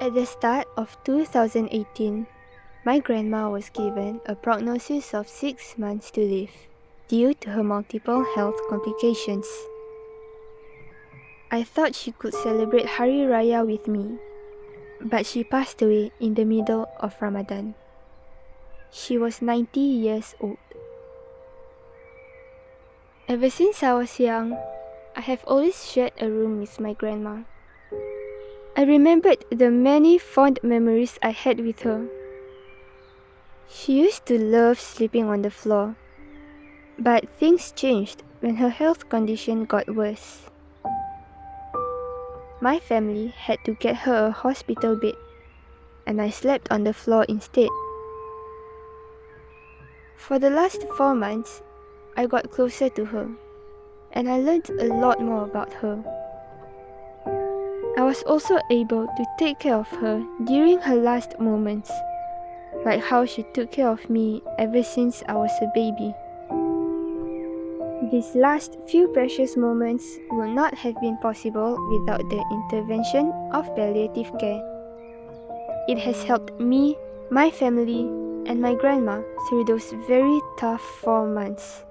At the start of 2018, my grandma was given a prognosis of 6 months to live due to her multiple health complications. I thought she could celebrate Hari Raya with me, but she passed away in the middle of Ramadan. She was 90 years old. Ever since I was young, I have always shared a room with my grandma. I remembered the many fond memories I had with her. She used to love sleeping on the floor, but things changed when her health condition got worse. My family had to get her a hospital bed, and I slept on the floor instead. For the last 4 months, I got closer to her, and I learned a lot more about her. I was also able to take care of her during her last moments, like how she took care of me ever since I was a baby. These last few precious moments would not have been possible without the intervention of palliative care. It has helped me, my family, and my grandma through those very tough 4 months.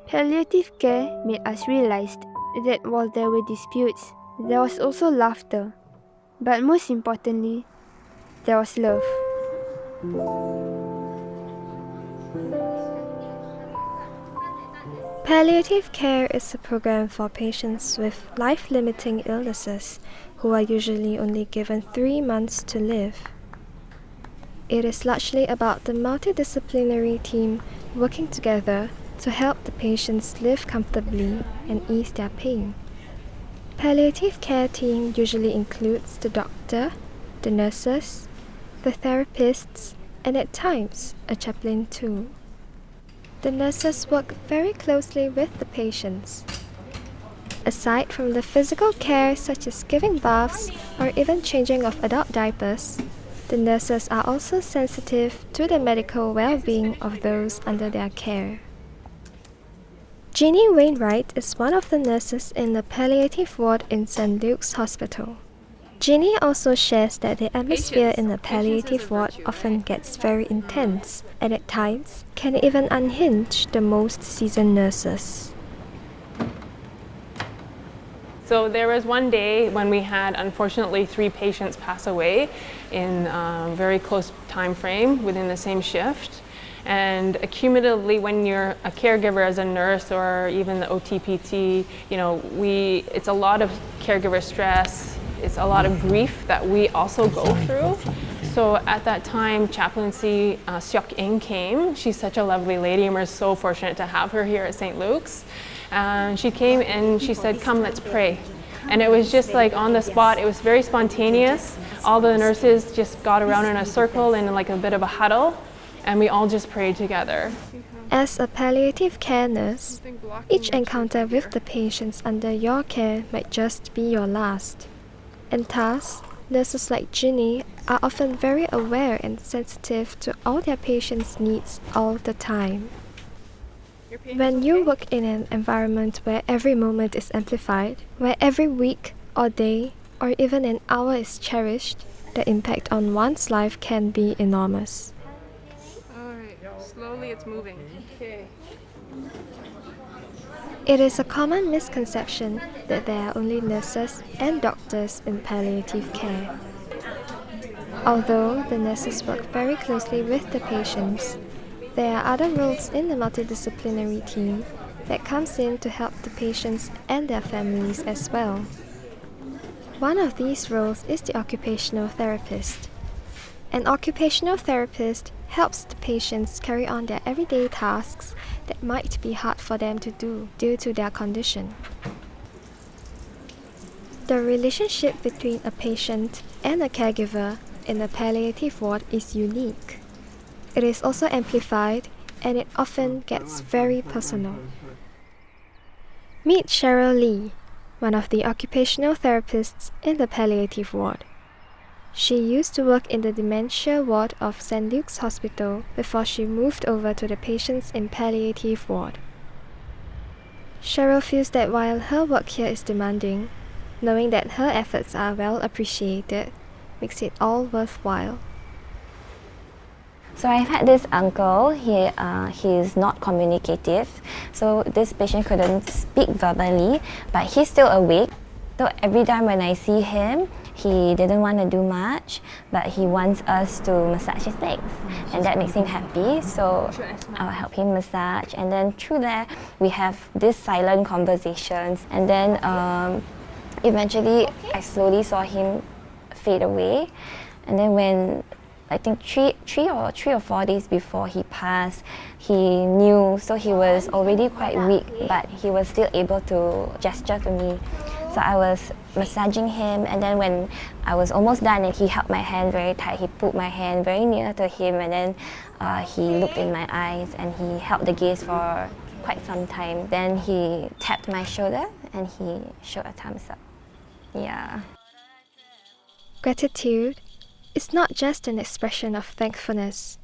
Palliative care made us realize that while there were disputes, there was also laughter, but most importantly, there was love. Palliative care is a program for patients with life-limiting illnesses who are usually only given 3 months to live. It is largely about the multidisciplinary team working together to help the patients live comfortably and ease their pain. Palliative care team usually includes the doctor, the nurses, the therapists, and at times, a chaplain too. The nurses work very closely with the patients. Aside from the physical care such as giving baths or even changing of adult diapers, the nurses are also sensitive to the medical well-being of those under their care. Jeannie Wainwright is one of the nurses in the palliative ward in St. Luke's Hospital. Jeannie also shares that the atmosphere in the palliative ward often gets very intense and at times can even unhinge the most seasoned nurses. So there was one day when we had unfortunately 3 patients pass away in a very close time frame within the same shift. And accumulatively, when you're a caregiver as a nurse or even the OTPT, it's a lot of caregiver stress. It's a lot of grief that we also go through. So at that time, chaplaincy Seok In came. She's such a lovely lady, and we're so fortunate to have her here at St. Luke's. She came and she said, "Come, let's pray." And it was just like on the spot. It was very spontaneous. All the nurses just got around in a circle in like a bit of a huddle, and we all just prayed together. As a palliative care nurse, each encounter with the patients under your care might just be your last. And thus, nurses like Jeannie are often very aware and sensitive to all their patients' needs all the time. When you work in an environment where every moment is amplified, where every week or day or even an hour is cherished, the impact on one's life can be enormous. Alright, slowly it's moving. Okay. It is a common misconception that there are only nurses and doctors in palliative care. Although the nurses work very closely with the patients, there are other roles in the multidisciplinary team that comes in to help the patients and their families as well. One of these roles is the occupational therapist. An occupational therapist helps the patients carry on their everyday tasks that might be hard for them to do due to their condition. The relationship between a patient and a caregiver in the palliative ward is unique. It is also amplified, and it often gets very personal. Meet Cheryl Lee, one of the occupational therapists in the palliative ward. She used to work in the dementia ward of St. Luke's Hospital before she moved over to the patients in palliative ward. Cheryl feels that while her work here is demanding, knowing that her efforts are well appreciated, makes it all worthwhile. So I've had this uncle, he's not communicative, so this patient couldn't speak verbally, but he's still awake. So every time when I see him, he didn't want to do much, but he wants us to massage his legs, and that makes him happy, so I'll help him massage, and then through that, we have these silent conversations, and then eventually I slowly saw him fade away, and then when I think three or 4 days before he passed, he knew, so he was already quite weak, but he was still able to gesture to me. So I was massaging him, and then when I was almost done and he held my hand very tight, he put my hand very near to him, and then he looked in my eyes and he held the gaze for quite some time. Then he tapped my shoulder and he showed a thumbs up. Yeah. Gratitude is not just an expression of thankfulness,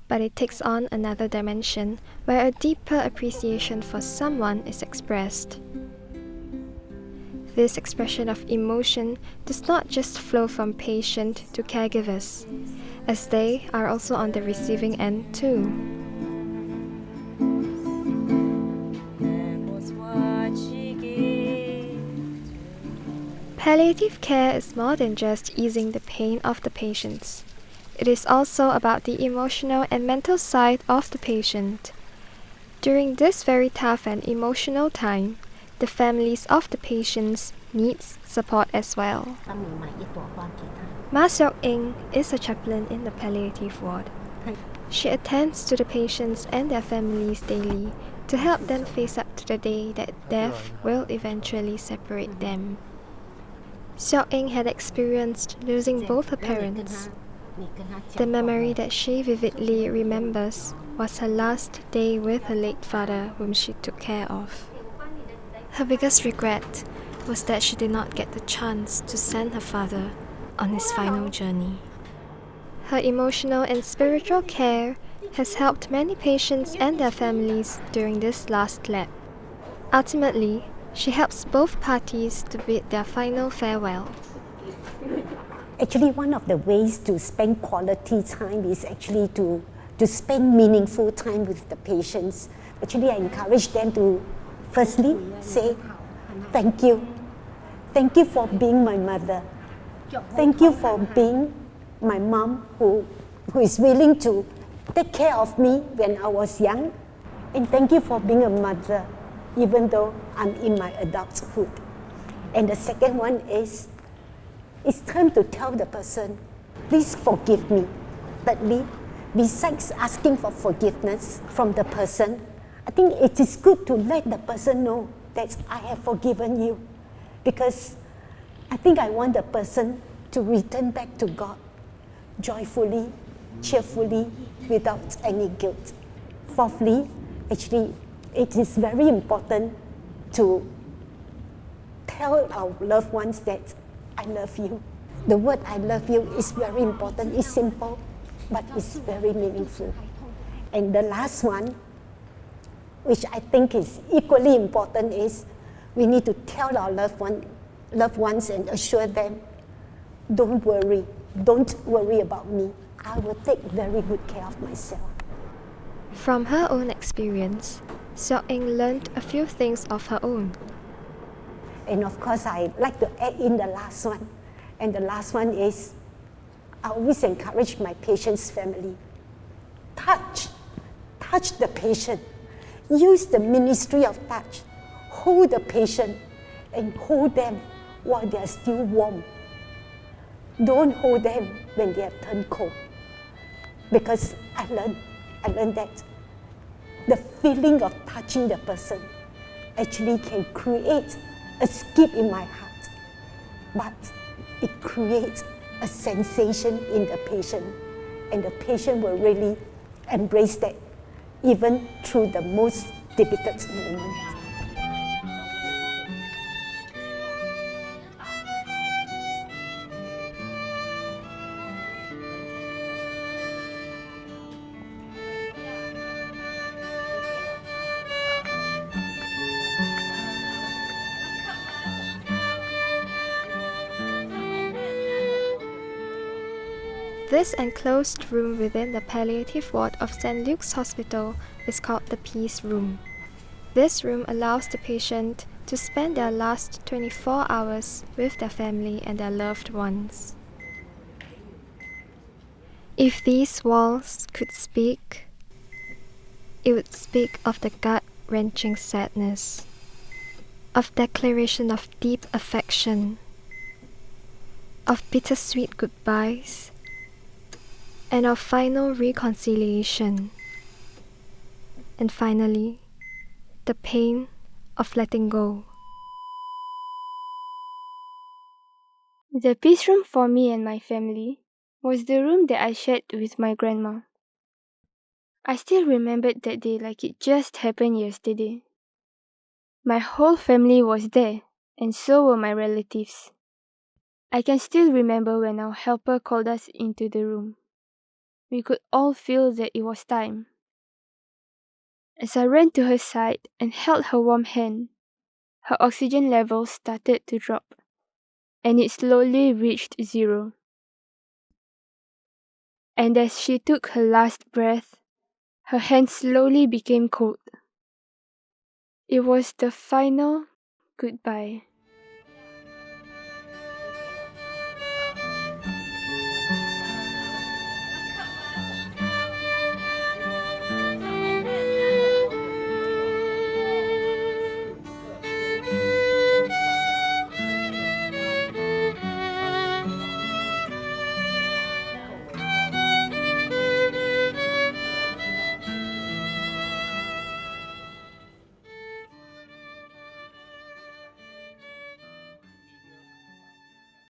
but it takes on another dimension where a deeper appreciation for someone is expressed. This expression of emotion does not just flow from patient to caregivers, as they are also on the receiving end too. Palliative care is more than just easing the pain of the patients. It is also about the emotional and mental side of the patient. During this very tough and emotional time, the families of the patients needs support as well. Ma Seok-ing is a chaplain in the palliative ward. She attends to the patients and their families daily to help them face up to the day that death will eventually separate them. Seok-ing had experienced losing both her parents. The memory that she vividly remembers was her last day with her late father, whom she took care of. Her biggest regret was that she did not get the chance to send her father on his final journey. Her emotional and spiritual care has helped many patients and their families during this last lap. Ultimately, she helps both parties to bid their final farewell. Actually, one of the ways to spend quality time is actually to spend meaningful time with the patients. Actually, I encourage them to firstly say, thank you. Thank you for being my mother. Thank you for being my mom who is willing to take care of me when I was young. And thank you for being a mother, even though I'm in my adulthood. And the second one is, it's time to tell the person, please forgive me. Thirdly, besides asking for forgiveness from the person, I think it is good to let the person know that I have forgiven you, because I think I want the person to return back to God joyfully, cheerfully, without any guilt. Fourthly, actually, it is very important to tell our loved ones that I love you. The word I love you is very important. It's simple, but it's very meaningful. And the last one, which I think is equally important, is we need to tell our loved ones and assure them, don't worry about me. I will take very good care of myself. From her own experience, Seok-ing learned a few things of her own. And of course, I like to add in the last one. And the last one is, I always encourage my patient's family. Touch the patient. Use the ministry of touch. Hold the patient and hold them while they are still warm. Don't hold them when they have turned cold. Because I learned that the feeling of touching the person actually can create a skip in my heart, but it creates a sensation in the patient, and the patient will really embrace that even through the most difficult moment. This enclosed room within the palliative ward of St. Luke's Hospital is called the Peace Room. This room allows the patient to spend their last 24 hours with their family and their loved ones. If these walls could speak, it would speak of the gut-wrenching sadness, of declaration of deep affection, of bittersweet goodbyes, and of final reconciliation, and finally, the pain of letting go. The peace room for me and my family was the room that I shared with my grandma. I still remembered that day like it just happened yesterday. My whole family was there, and so were my relatives. I can still remember when our helper called us into the room. We could all feel that it was time. As I ran to her side and held her warm hand, her oxygen levels started to drop, and it slowly reached 0. And as she took her last breath, her hand slowly became cold. It was the final goodbye.